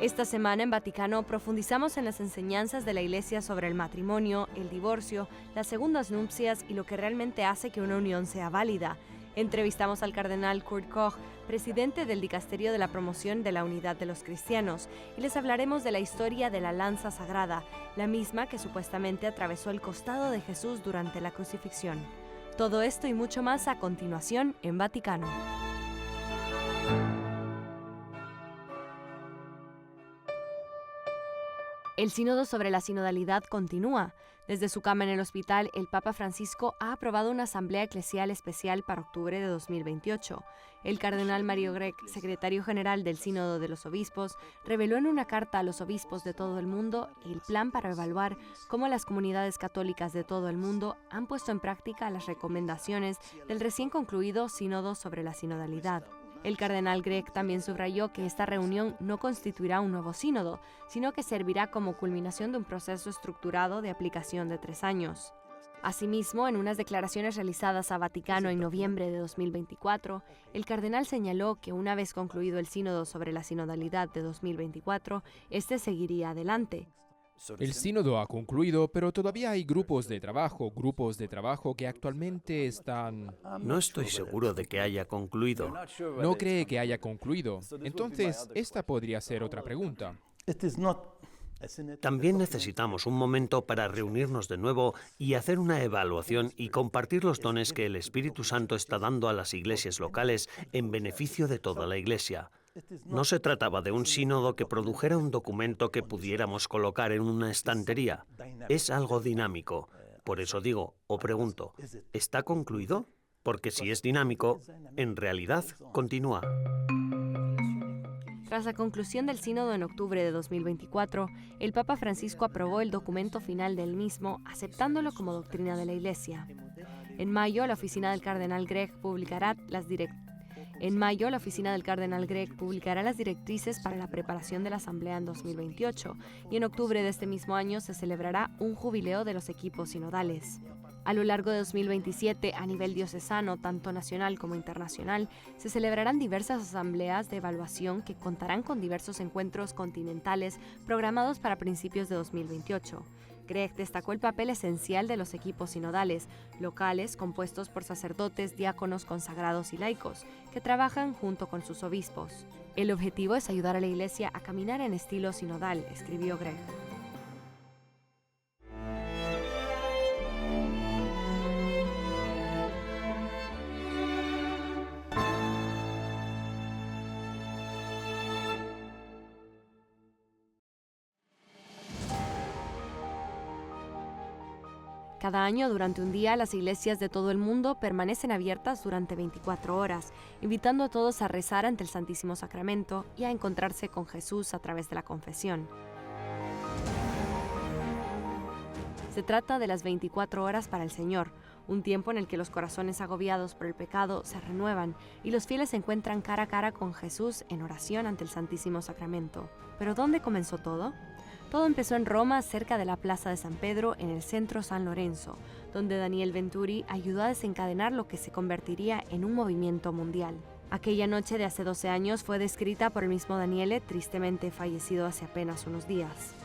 Esta semana en Vaticano profundizamos en las enseñanzas de la Iglesia sobre el matrimonio, el divorcio, las segundas nupcias y lo que realmente hace que una unión sea válida. Entrevistamos al cardenal Kurt Koch, presidente del Dicasterio de la Promoción de la Unidad de los Cristianos, y les hablaremos de la historia de la lanza sagrada, la misma que supuestamente atravesó el costado de Jesús durante la crucifixión. Todo esto y mucho más a continuación en Vaticano. El sínodo sobre la sinodalidad continúa. Desde su cama en el hospital, el Papa Francisco ha aprobado una asamblea eclesial especial para octubre de 2028. El cardenal Mario Grech, secretario general del Sínodo de los Obispos, reveló en una carta a los obispos de todo el mundo el plan para evaluar cómo las comunidades católicas de todo el mundo han puesto en práctica las recomendaciones del recién concluido Sínodo sobre la sinodalidad. El cardenal Grech también subrayó que esta reunión no constituirá un nuevo sínodo, sino que servirá como culminación de un proceso estructurado de aplicación de 3 años. Asimismo, en unas declaraciones realizadas a Vaticano en noviembre de 2024, el cardenal señaló que una vez concluido el sínodo sobre la sinodalidad de 2024, este seguiría adelante. El sínodo ha concluido, pero todavía hay grupos de trabajo que actualmente están... No estoy seguro de que haya concluido. ¿No cree que haya concluido? Entonces, esta podría ser otra pregunta. También necesitamos un momento para reunirnos de nuevo y hacer una evaluación y compartir los dones que el Espíritu Santo está dando a las iglesias locales en beneficio de toda la Iglesia. No se trataba de un sínodo que produjera un documento que pudiéramos colocar en una estantería. Es algo dinámico. Por eso digo, o pregunto, ¿está concluido? Porque si es dinámico, en realidad continúa. Tras la conclusión del sínodo en octubre de 2024, el Papa Francisco aprobó el documento final del mismo, aceptándolo como doctrina de la Iglesia. En mayo, la oficina del cardenal Grech publicará las directrices para la preparación de la Asamblea en 2028 y en octubre de este mismo año se celebrará un jubileo de los equipos sinodales. A lo largo de 2027, a nivel diocesano, tanto nacional como internacional, se celebrarán diversas asambleas de evaluación que contarán con diversos encuentros continentales programados para principios de 2028. Grech destacó el papel esencial de los equipos sinodales, locales compuestos por sacerdotes, diáconos, consagrados y laicos, que trabajan junto con sus obispos. El objetivo es ayudar a la Iglesia a caminar en estilo sinodal, escribió Grech. Cada año, durante un día, las iglesias de todo el mundo permanecen abiertas durante 24 horas, invitando a todos a rezar ante el Santísimo Sacramento y a encontrarse con Jesús a través de la confesión. Se trata de las 24 horas para el Señor, un tiempo en el que los corazones agobiados por el pecado se renuevan y los fieles se encuentran cara a cara con Jesús en oración ante el Santísimo Sacramento. ¿Pero dónde comenzó todo? Todo empezó en Roma, cerca de la Plaza de San Pedro, en el centro San Lorenzo, donde Daniel Venturi ayudó a desencadenar lo que se convertiría en un movimiento mundial. Aquella noche de hace 12 años fue descrita por el mismo Daniele, tristemente fallecido hace apenas unos días.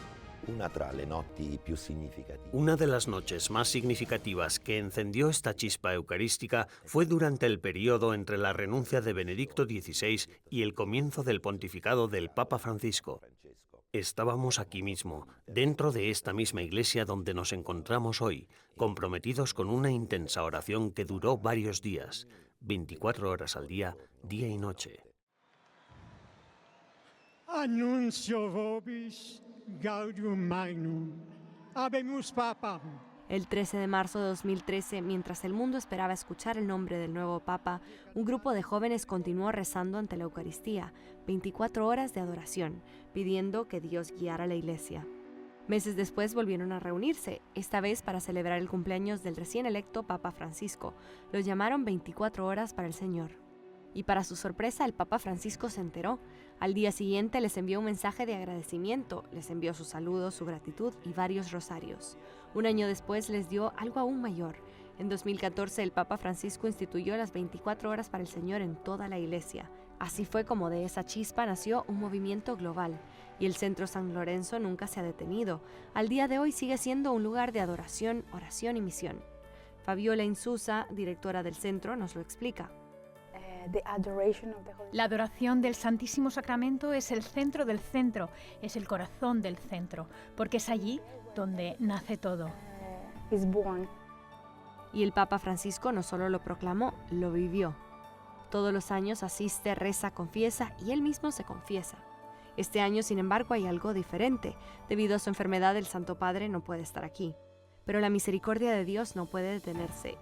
Una de las noches más significativas que encendió esta chispa eucarística fue durante el periodo entre la renuncia de Benedicto XVI y el comienzo del pontificado del Papa Francisco. Estábamos aquí mismo, dentro de esta misma iglesia donde nos encontramos hoy, comprometidos con una intensa oración que duró varios días, 24 horas al día, día y noche. Annuncio vobis gaudium magnum. Habemus Papam. El 13 de marzo de 2013, mientras el mundo esperaba escuchar el nombre del nuevo Papa, un grupo de jóvenes continuó rezando ante la Eucaristía, 24 horas de adoración, pidiendo que Dios guiara a la Iglesia. Meses después volvieron a reunirse, esta vez para celebrar el cumpleaños del recién electo Papa Francisco. Los llamaron 24 horas para el Señor. Y para su sorpresa, el Papa Francisco se enteró. Al día siguiente les envió un mensaje de agradecimiento, les envió sus saludos, su gratitud y varios rosarios. Un año después les dio algo aún mayor. En 2014, el Papa Francisco instituyó las 24 horas para el Señor en toda la Iglesia. Así fue como de esa chispa nació un movimiento global. Y el Centro San Lorenzo nunca se ha detenido. Al día de hoy sigue siendo un lugar de adoración, oración y misión. Fabiola Insusa, directora del centro, nos lo explica. La adoración del Santísimo Sacramento es el centro del centro, es el corazón del centro, porque es allí donde nace todo. Y el Papa Francisco no solo lo proclamó, lo vivió. Todos los años asiste, reza, confiesa y él mismo se confiesa. Este año, sin embargo, hay algo diferente. Debido a su enfermedad, el Santo Padre no puede estar aquí. Pero la misericordia de Dios no puede detenerse.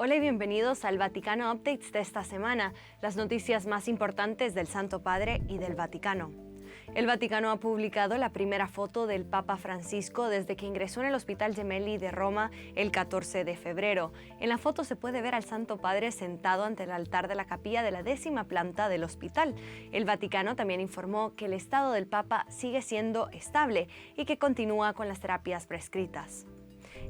Hola y bienvenidos al Vaticano Updates de esta semana, las noticias más importantes del Santo Padre y del Vaticano. El Vaticano ha publicado la primera foto del Papa Francisco desde que ingresó en el Hospital Gemelli de Roma el 14 de febrero. En la foto se puede ver al Santo Padre sentado ante el altar de la capilla de la 10ª planta del hospital. El Vaticano también informó que el estado del Papa sigue siendo estable y que continúa con las terapias prescritas.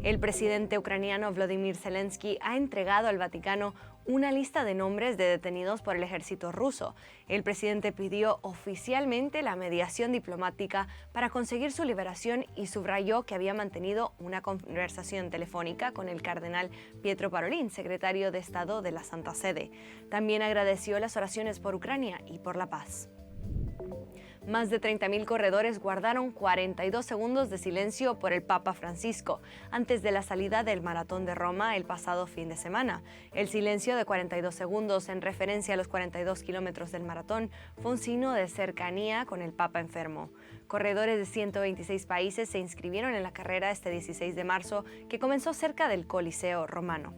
El presidente ucraniano Volodymyr Zelensky ha entregado al Vaticano una lista de nombres de detenidos por el ejército ruso. El presidente pidió oficialmente la mediación diplomática para conseguir su liberación y subrayó que había mantenido una conversación telefónica con el cardenal Pietro Parolin, secretario de Estado de la Santa Sede. También agradeció las oraciones por Ucrania y por la paz. Más de 30.000 corredores guardaron 42 segundos de silencio por el Papa Francisco antes de la salida del Maratón de Roma el pasado fin de semana. El silencio de 42 segundos en referencia a los 42 kilómetros del maratón fue un signo de cercanía con el Papa enfermo. Corredores de 126 países se inscribieron en la carrera este 16 de marzo que comenzó cerca del Coliseo romano.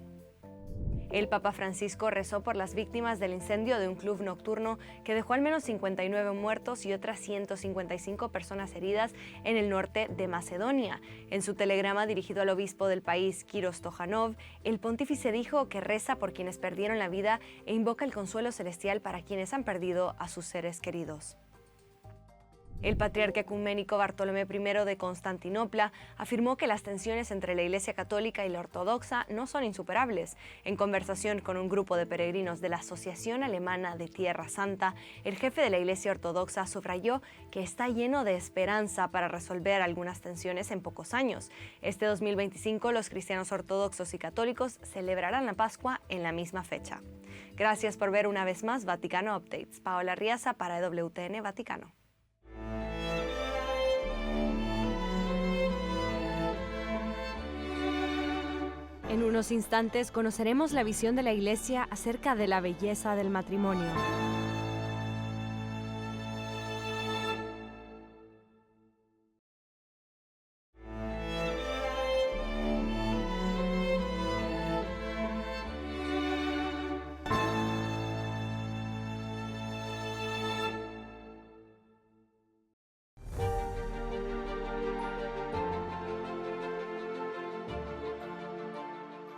El Papa Francisco rezó por las víctimas del incendio de un club nocturno que dejó al menos 59 muertos y otras 155 personas heridas en el norte de Macedonia. En su telegrama dirigido al obispo del país, Kyros Stojanov, el pontífice dijo que reza por quienes perdieron la vida e invoca el consuelo celestial para quienes han perdido a sus seres queridos. El patriarca ecuménico Bartolomé I de Constantinopla afirmó que las tensiones entre la Iglesia Católica y la Ortodoxa no son insuperables. En conversación con un grupo de peregrinos de la Asociación Alemana de Tierra Santa, el jefe de la Iglesia Ortodoxa subrayó que está lleno de esperanza para resolver algunas tensiones en pocos años. Este 2025 los cristianos ortodoxos y católicos celebrarán la Pascua en la misma fecha. Gracias por ver una vez más Vaticano Updates. Paola Riaza para EWTN Vaticano. En unos instantes conoceremos la visión de la Iglesia acerca de la belleza del matrimonio.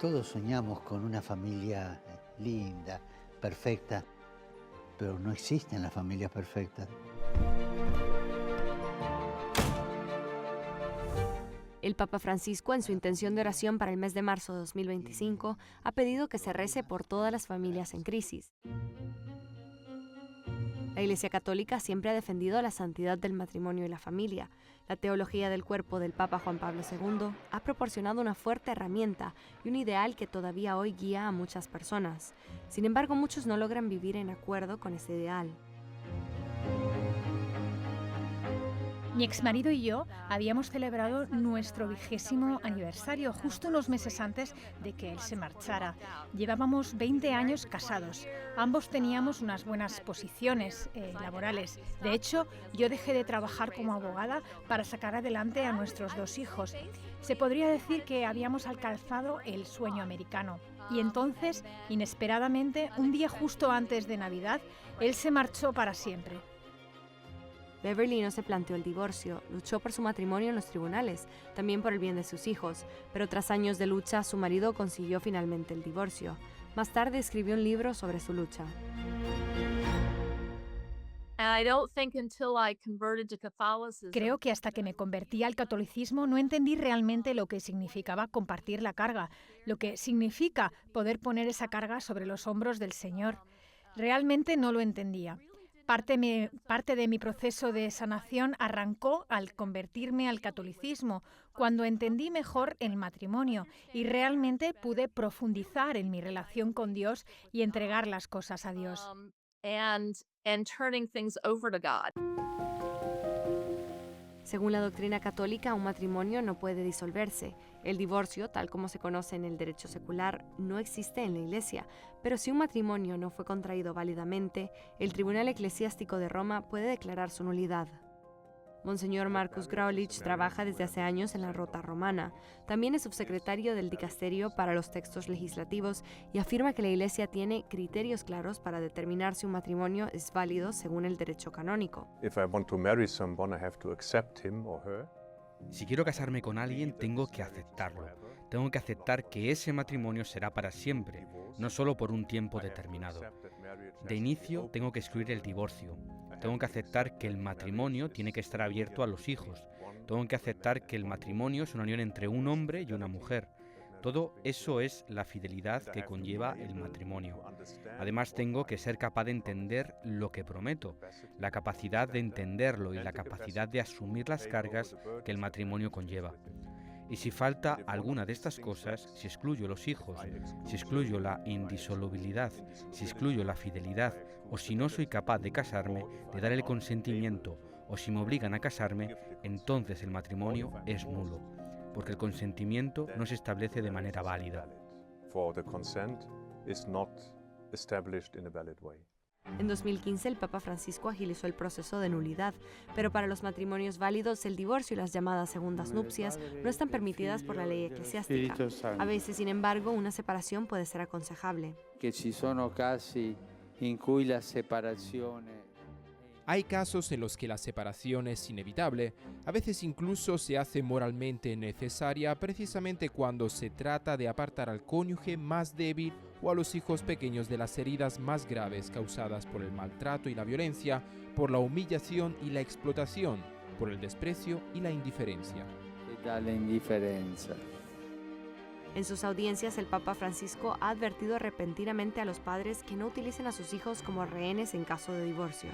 Todos soñamos con una familia linda, perfecta, pero no existen las familias perfectas. El Papa Francisco, en su intención de oración para el mes de marzo de 2025, ha pedido que se rece por todas las familias en crisis. La Iglesia Católica siempre ha defendido la santidad del matrimonio y la familia. La teología del cuerpo del Papa Juan Pablo II ha proporcionado una fuerte herramienta y un ideal que todavía hoy guía a muchas personas. Sin embargo, muchos no logran vivir en acuerdo con ese ideal. Mi exmarido y yo habíamos celebrado nuestro 20º aniversario justo unos meses antes de que él se marchara. Llevábamos 20 años casados. Ambos teníamos unas buenas posiciones laborales. De hecho, yo dejé de trabajar como abogada para sacar adelante a nuestros 2 hijos. Se podría decir que habíamos alcanzado el sueño americano. Y entonces, inesperadamente, un día justo antes de Navidad, él se marchó para siempre. Beverly no se planteó el divorcio, luchó por su matrimonio en los tribunales, también por el bien de sus hijos, pero tras años de lucha, su marido consiguió finalmente el divorcio. Más tarde escribió un libro sobre su lucha. Creo que hasta que me convertí al catolicismo no entendí realmente lo que significaba compartir la carga, lo que significa poder poner esa carga sobre los hombros del Señor. Realmente no lo entendía. Parte de mi proceso de sanación arrancó al convertirme al catolicismo, cuando entendí mejor el matrimonio y realmente pude profundizar en mi relación con Dios y entregar las cosas a Dios. Según la doctrina católica, un matrimonio no puede disolverse. El divorcio, tal como se conoce en el derecho secular, no existe en la Iglesia, pero si un matrimonio no fue contraído válidamente, el Tribunal Eclesiástico de Roma puede declarar su nulidad. Monseñor Marcus Graulich trabaja desde hace años en la Rota Romana. También es subsecretario del Dicasterio para los Textos Legislativos y afirma que la Iglesia tiene criterios claros para determinar si un matrimonio es válido según el derecho canónico. Si quiero casarme con alguien, tengo que aceptarlo. Tengo que aceptar que ese matrimonio será para siempre, no solo por un tiempo determinado. De inicio, tengo que excluir el divorcio. Tengo que aceptar que el matrimonio tiene que estar abierto a los hijos. Tengo que aceptar que el matrimonio es una unión entre un hombre y una mujer. Todo eso es la fidelidad que conlleva el matrimonio. Además, tengo que ser capaz de entender lo que prometo, la capacidad de entenderlo y la capacidad de asumir las cargas que el matrimonio conlleva. Y si falta alguna de estas cosas, si excluyo los hijos, si excluyo la indisolubilidad, si excluyo la fidelidad, o si no soy capaz de casarme, de dar el consentimiento, o si me obligan a casarme, entonces el matrimonio es nulo, porque el consentimiento no se establece de manera válida. En 2015, el Papa Francisco agilizó el proceso de nulidad, pero para los matrimonios válidos, el divorcio y las llamadas segundas nupcias no están permitidas por la ley eclesiástica. A veces, sin embargo, una separación puede ser aconsejable. Hay casos en los que la separación es inevitable, a veces incluso se hace moralmente necesaria precisamente cuando se trata de apartar al cónyuge más débil o a los hijos pequeños de las heridas más graves causadas por el maltrato y la violencia, por la humillación y la explotación, por el desprecio y la indiferencia. En sus audiencias, el Papa Francisco ha advertido repentinamente a los padres que no utilicen a sus hijos como rehenes en caso de divorcio.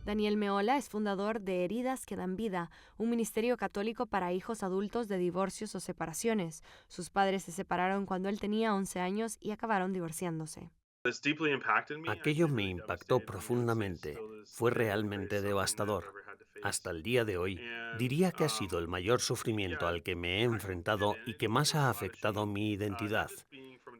Daniel Meola es fundador de Heridas que dan vida, un ministerio católico para hijos adultos de divorcios o separaciones. Sus padres se separaron cuando él tenía 11 años y acabaron divorciándose. Aquello me impactó profundamente. Fue realmente devastador. Hasta el día de hoy, diría que ha sido el mayor sufrimiento al que me he enfrentado y que más ha afectado mi identidad.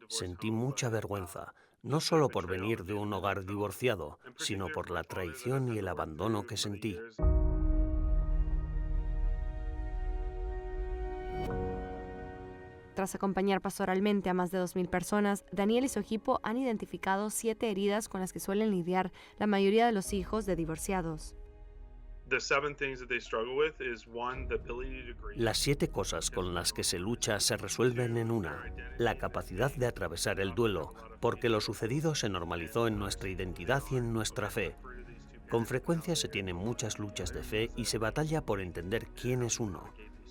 Sentí mucha vergüenza, no solo por venir de un hogar divorciado, sino por la traición y el abandono que sentí. Tras acompañar pastoralmente a más de 2.000 personas, Daniel y su equipo han identificado 7 heridas con las que suelen lidiar la mayoría de los hijos de divorciados. Las 7 cosas con las que se lucha se resuelven en una: la capacidad de atravesar el duelo, porque lo sucedido se normalizó en nuestra identidad y en nuestra fe. Con frecuencia se tienen muchas luchas de fe y se batalla por entender quién es uno.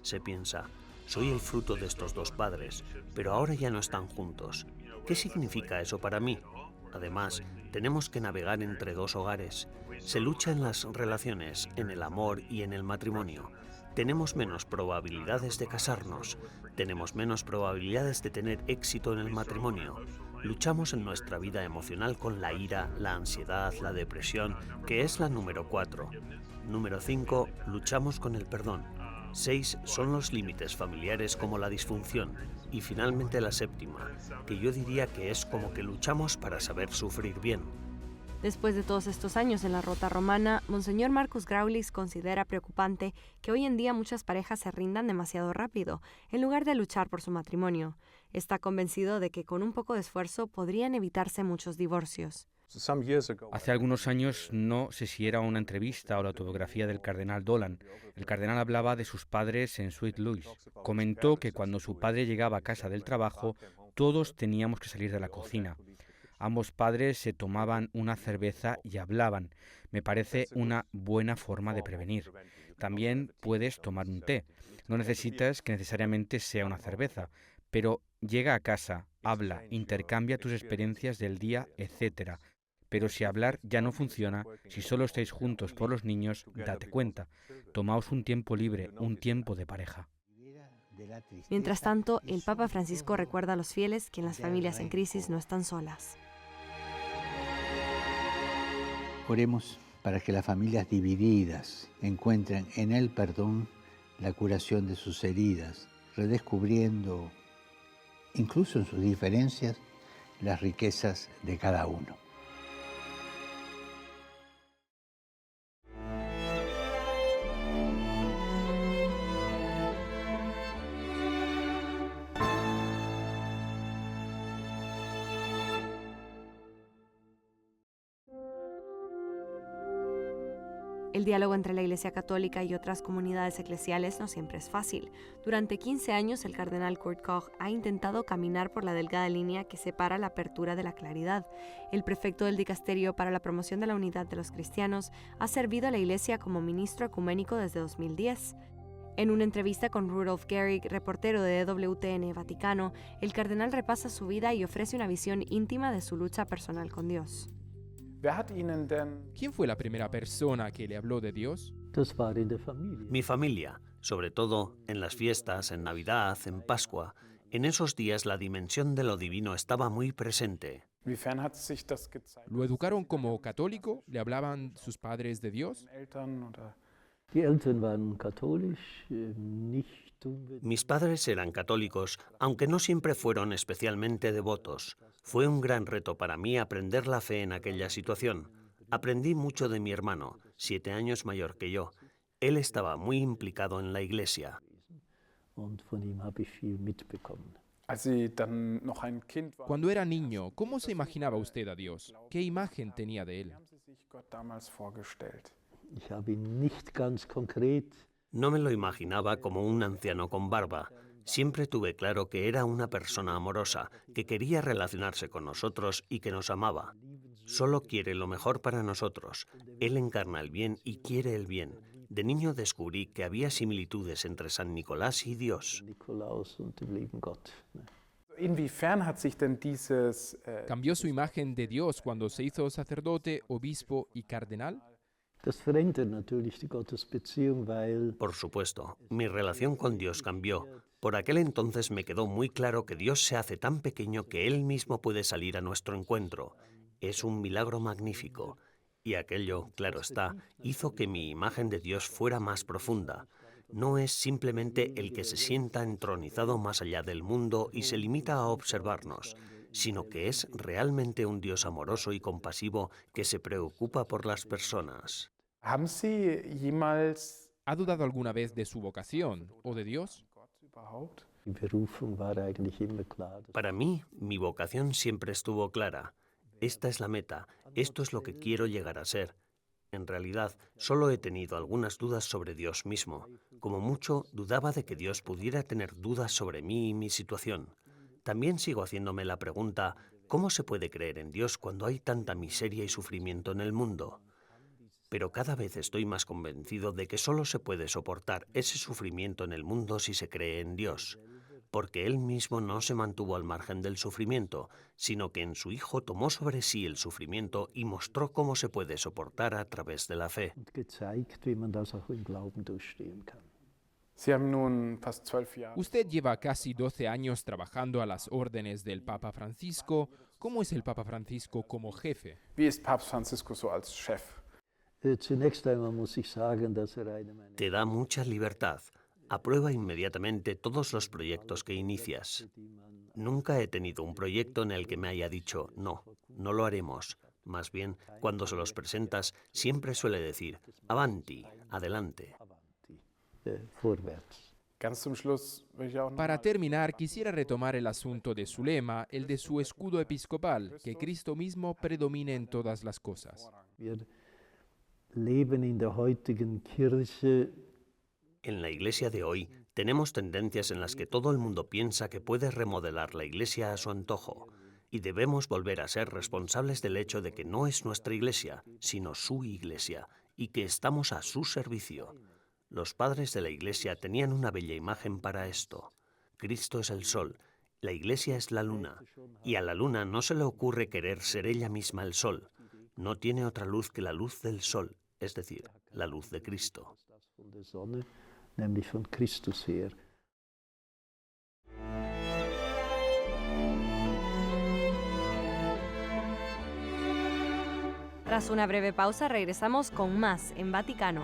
Se piensa: soy el fruto de estos dos padres, pero ahora ya no están juntos. ¿Qué significa eso para mí? Además, tenemos que navegar entre 2 hogares. Se lucha en las relaciones, en el amor y en el matrimonio. Tenemos menos probabilidades de casarnos. Tenemos menos probabilidades de tener éxito en el matrimonio. Luchamos en nuestra vida emocional con la ira, la ansiedad, la depresión, que es la número 4. Número 5, luchamos con el perdón. 6 son los límites familiares como la disfunción. Y finalmente la 7ª, que yo diría que es como que luchamos para saber sufrir bien. Después de todos estos años en la Rota Romana, Monseñor Marcus Graulich considera preocupante que hoy en día muchas parejas se rindan demasiado rápido, en lugar de luchar por su matrimonio. Está convencido de que con un poco de esfuerzo podrían evitarse muchos divorcios. Hace algunos años, no sé si era una entrevista o la autobiografía del cardenal Dolan, el cardenal hablaba de sus padres en St. Louis. Comentó que cuando su padre llegaba a casa del trabajo, todos teníamos que salir de la cocina. Ambos padres se tomaban una cerveza y hablaban. Me parece una buena forma de prevenir. También puedes tomar un té. No necesitas que necesariamente sea una cerveza, pero llega a casa, habla, intercambia tus experiencias del día, etc. Pero si hablar ya no funciona, si solo estáis juntos por los niños, date cuenta. Tomaos un tiempo libre, un tiempo de pareja. Mientras tanto, el Papa Francisco recuerda a los fieles que en las familias en crisis no están solas. Oremos para que las familias divididas encuentren en el perdón la curación de sus heridas, redescubriendo, incluso en sus diferencias, las riquezas de cada uno. El diálogo entre la Iglesia Católica y otras comunidades eclesiales no siempre es fácil. Durante 15 años, el cardenal Kurt Koch ha intentado caminar por la delgada línea que separa la apertura de la claridad. El prefecto del Dicasterio para la Promoción de la Unidad de los Cristianos ha servido a la Iglesia como ministro ecuménico desde 2010. En una entrevista con Rudolf Gehrig, reportero de EWTN Vaticano, el cardenal repasa su vida y ofrece una visión íntima de su lucha personal con Dios. ¿Quién fue la primera persona que le habló de Dios? Mi familia, sobre todo en las fiestas, en Navidad, en Pascua. En esos días la dimensión de lo divino estaba muy presente. ¿Lo educaron como católico? ¿Le hablaban sus padres de Dios? Mis padres eran católicos, aunque no siempre fueron especialmente devotos. Fue un gran reto para mí aprender la fe en aquella situación. Aprendí mucho de mi hermano, 7 años mayor que yo. Él estaba muy implicado en la iglesia. Cuando era niño, ¿cómo se imaginaba usted a Dios? ¿Qué imagen tenía de él? No me lo imaginaba como un anciano con barba. Siempre tuve claro que era una persona amorosa, que quería relacionarse con nosotros y que nos amaba. Solo quiere lo mejor para nosotros. Él encarna el bien y quiere el bien. De niño descubrí que había similitudes entre San Nicolás y Dios. ¿Cambió su imagen de Dios cuando se hizo sacerdote, obispo y cardenal? Por supuesto, mi relación con Dios cambió. Por aquel entonces me quedó muy claro que Dios se hace tan pequeño que Él mismo puede salir a nuestro encuentro. Es un milagro magnífico. Y aquello, claro está, hizo que mi imagen de Dios fuera más profunda. No es simplemente el que se sienta entronizado más allá del mundo y se limita a observarnos, sino que es realmente un Dios amoroso y compasivo que se preocupa por las personas. ¿Ha dudado alguna vez de su vocación o de Dios? Para mí, mi vocación siempre estuvo clara. Esta es la meta, esto es lo que quiero llegar a ser. En realidad, solo he tenido algunas dudas sobre Dios mismo. Como mucho, dudaba de que Dios pudiera tener dudas sobre mí y mi situación. También sigo haciéndome la pregunta, ¿cómo se puede creer en Dios cuando hay tanta miseria y sufrimiento en el mundo? Pero cada vez estoy más convencido de que solo se puede soportar ese sufrimiento en el mundo si se cree en Dios, porque Él mismo no se mantuvo al margen del sufrimiento, sino que en su Hijo tomó sobre sí el sufrimiento y mostró cómo se puede soportar a través de la fe. Usted lleva casi 12 años trabajando a las órdenes del Papa Francisco. ¿Cómo es el Papa Francisco como jefe? Te da mucha libertad. Aprueba inmediatamente todos los proyectos que inicias. Nunca he tenido un proyecto en el que me haya dicho, no, no lo haremos. Más bien, cuando se los presentas, siempre suele decir, avanti, adelante. Para terminar, quisiera retomar el asunto de su lema, el de su escudo episcopal, que Cristo mismo predomine en todas las cosas. En la Iglesia de hoy tenemos tendencias en las que todo el mundo piensa que puede remodelar la Iglesia a su antojo. y debemos volver a ser responsables del hecho de que no es nuestra iglesia, sino su iglesia, y que estamos a su servicio. Los padres de la iglesia tenían una bella imagen para esto. Cristo es el sol, la iglesia es la luna, y a la luna no se le ocurre querer ser ella misma el sol. No tiene otra luz que la luz del sol, es decir, la luz de Cristo. Tras una breve pausa, regresamos con más en Vaticano.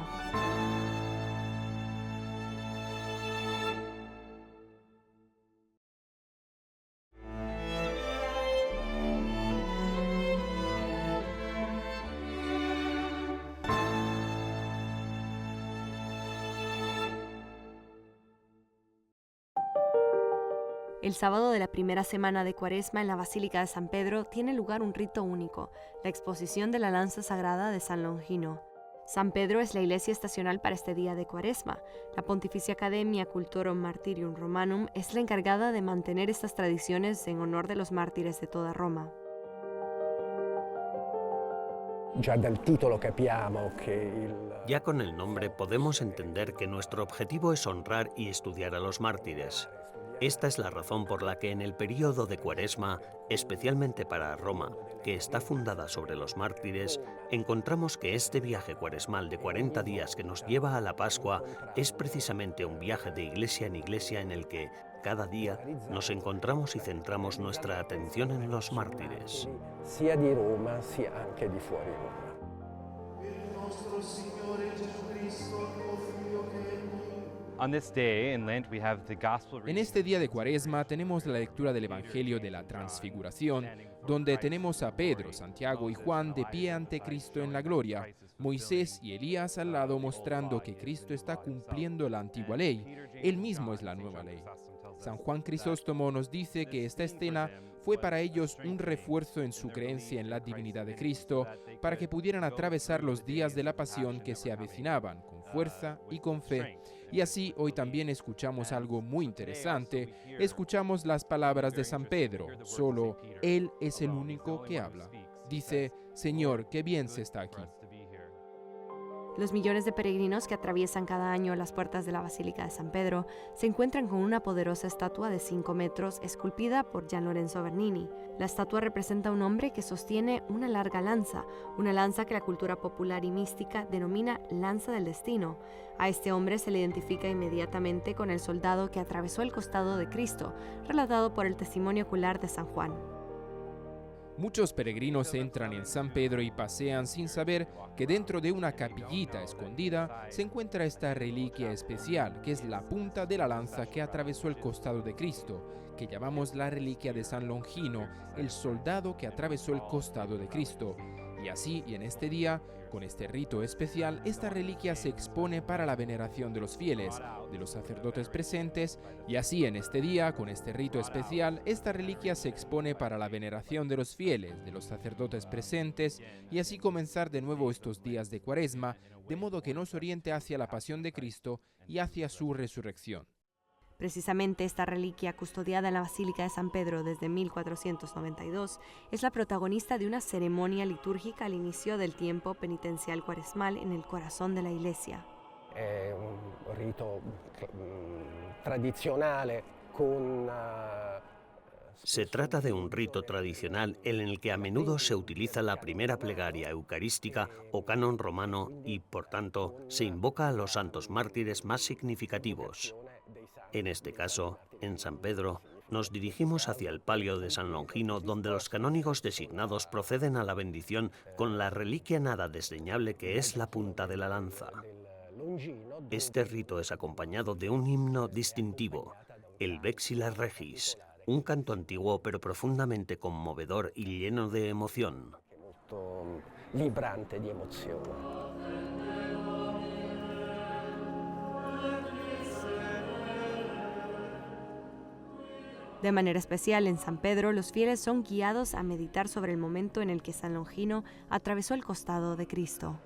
El sábado de la primera semana de Cuaresma en la Basílica de San Pedro tiene lugar un rito único, la exposición de la lanza sagrada de San Longino. San Pedro es la iglesia estacional para este día de Cuaresma. La Pontificia Academia Cultorum Martyrium Romanum es la encargada de mantener estas tradiciones en honor de los mártires de toda Roma. Ya con el nombre podemos entender que nuestro objetivo es honrar y estudiar a los mártires. Esta es la razón por la que en el período de Cuaresma, especialmente para Roma, que está fundada sobre los mártires, encontramos que este viaje cuaresmal de 40 días que nos lleva a la Pascua es precisamente un viaje de iglesia en iglesia en el que, cada día, nos encontramos y centramos nuestra atención en los mártires. Sia di Roma, sia anche di fuori Roma. En este día de Cuaresma tenemos la lectura del Evangelio de la Transfiguración, donde tenemos a Pedro, Santiago y Juan de pie ante Cristo en la gloria, Moisés y Elías al lado mostrando que Cristo está cumpliendo la antigua ley, él mismo es la nueva ley. San Juan Crisóstomo nos dice que esta escena fue para ellos un refuerzo en su creencia en la divinidad de Cristo, para que pudieran atravesar los días de la pasión que se avecinaban con fuerza y con fe. Y así hoy también escuchamos algo muy interesante, escuchamos las palabras de San Pedro, solo Él es el único que habla. Dice, Señor, qué bien se está aquí. Los millones de peregrinos que atraviesan cada año las puertas de la Basílica de San Pedro se encuentran con una poderosa estatua de 5 metros esculpida por Gian Lorenzo Bernini. La estatua representa a un hombre que sostiene una larga lanza, una lanza que la cultura popular y mística denomina lanza del destino. A este hombre se le identifica inmediatamente con el soldado que atravesó el costado de Cristo, relatado por el testimonio ocular de San Juan. Muchos peregrinos entran en San Pedro y pasean sin saber que dentro de una capillita escondida se encuentra esta reliquia especial, que es la punta de la lanza que atravesó el costado de Cristo, que llamamos la reliquia de San Longino, el soldado que atravesó el costado de Cristo. Y así, y en este día, con este rito especial, esta reliquia se expone para la veneración de los fieles, de los sacerdotes presentes, y así en este día, con este rito especial, esta reliquia se expone para la veneración de los fieles, de los sacerdotes presentes, y así comenzar de nuevo estos días de Cuaresma, de modo que nos oriente hacia la pasión de Cristo y hacia su resurrección. Precisamente esta reliquia, custodiada en la Basílica de San Pedro desde 1492, es la protagonista de una ceremonia litúrgica al inicio del tiempo penitencial cuaresmal en el corazón de la Iglesia. È un rito tradizionale con... Se trata de un rito tradicional en el que a menudo se utiliza la primera plegaria eucarística o canon romano y, por tanto, se invoca a los santos mártires más significativos. En este caso, en San Pedro, nos dirigimos hacia el palio de San Longino, donde los canónigos designados proceden a la bendición con la reliquia nada desdeñable que es la punta de la lanza. Este rito es acompañado de un himno distintivo, el Vexila Regis, un canto antiguo pero profundamente conmovedor y lleno de emoción. Vibrante di emozione. De manera especial, en San Pedro, los fieles son guiados a meditar sobre el momento en el que San Longino atravesó el costado de Cristo.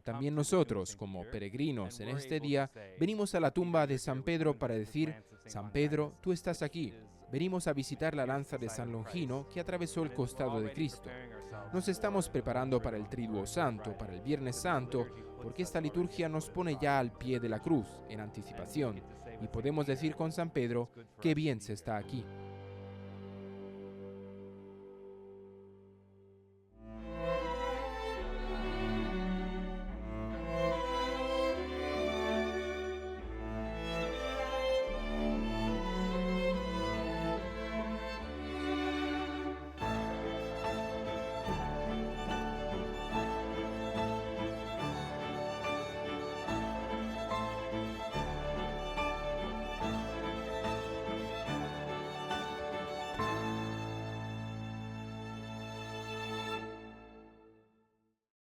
También nosotros, como peregrinos en este día, venimos a la tumba de San Pedro para decir, San Pedro, tú estás aquí. Venimos a visitar la lanza de San Longino que atravesó el costado de Cristo. Nos estamos preparando para el Triduo Santo, para el Viernes Santo, porque esta liturgia nos pone ya al pie de la cruz, en anticipación, y podemos decir con San Pedro, qué bien se está aquí.